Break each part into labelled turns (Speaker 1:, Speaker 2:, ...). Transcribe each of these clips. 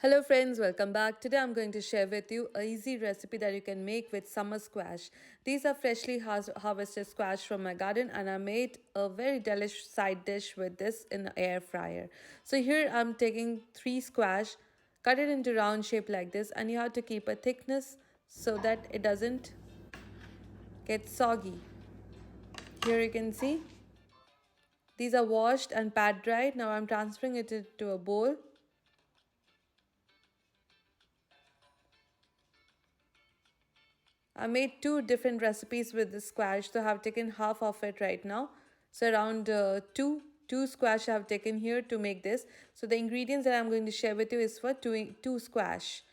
Speaker 1: Hello friends, welcome back. Today I'm going to share with you a easy recipe that you can make with summer squash. These are freshly harvested squash from my garden and I made a very delicious side dish with this in an air fryer. So here I'm taking 3 squash, cut it into round shape like this, and you have to keep a thickness so that it doesn't get soggy. Here you can see these are washed and pat dried. Now I'm transferring it into a bowl. I made two different recipes with the squash, so I have taken half of it right now. So around two squash I have taken here to make this. So the ingredients that I'm going to share with you is for two squash.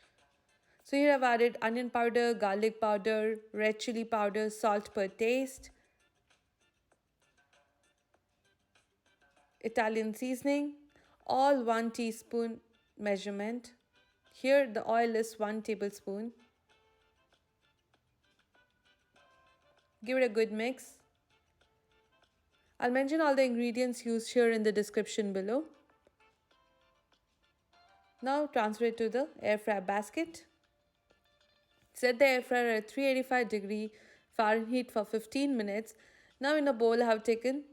Speaker 1: So here I've added onion powder, garlic powder, red chili powder, salt per taste, Italian seasoning, all 1 teaspoon measurement. Here the oil is 1 tablespoon. Give it a good mix. I'll mention all the ingredients used here in the description below. Now transfer it to the air fry basket. Set the air fryer at 385 Fahrenheit for 15 minutes. Now in a bowl I have taken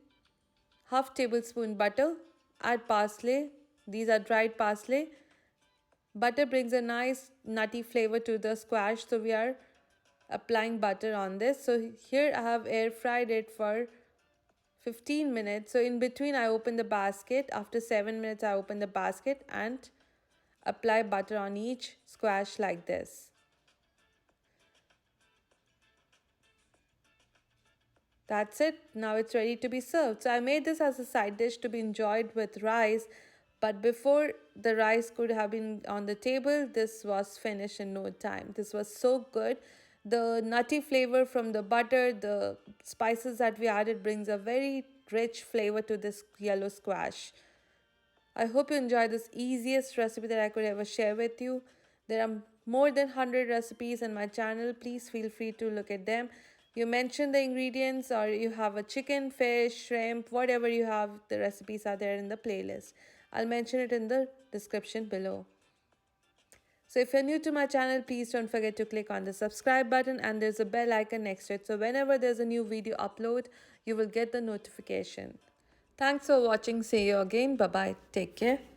Speaker 1: half tablespoon butter. Add parsley. These are dried parsley. Butter brings a nice nutty flavor to the squash, so we are applying butter on this. So here I have air fried it for 15 minutes. So in between I open the basket. After 7 minutes I open the basket and apply butter on each squash like this. That's it. Now it's ready to be served. So I made this as a side dish to be enjoyed with rice. But before the rice could have been on the table, this was finished in no time. This was so good. The nutty flavor from the butter, the spices that we added brings a very rich flavor to this yellow squash. I hope you enjoy this easiest recipe that I could ever share with you. There are more than 100 recipes on my channel. Please feel free to look at them. You mention the ingredients, or you have a chicken, fish, shrimp, whatever you have, the recipes are there in the playlist. I'll mention it in the description below. So if you're new to my channel, please don't forget to click on the subscribe button and there's a bell icon next to it. So whenever there's a new video upload, you will get the notification. Thanks for watching. See you again. Bye bye. Take care.